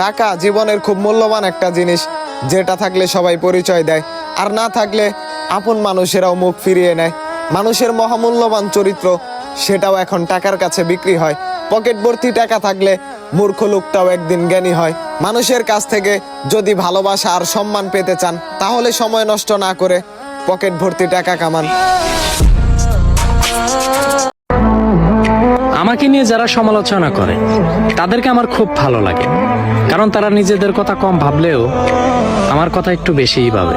টাকা জীবনের খুব মূল্যবান একটা জিনিস, যেটা থাকলে সবাই পরিচয় দেয়, আর না থাকলে আপন মানুষেরাও মুখ ফিরিয়ে নেয়। মানুষের মহামূল্যবান চরিত্র, সেটাও এখন টাকার কাছে বিক্রি হয়। পকেট ভর্তি টাকা থাকলে মূর্খ লোকটাও একদিন জ্ঞানী হয়। মানুষের কাছ থেকে যদি ভালোবাসা আর সম্মান পেতে চান, তাহলে সময় নষ্ট না করে পকেট ভর্তি টাকা কামান। আমাকে নিয়ে যারা সমালোচনা করে তাদেরকে আমার খুব ভালো লাগে, কারণ তারা নিজেদের কথা কম ভাবলেও আমার কথা একটু বেশিই ভাবে।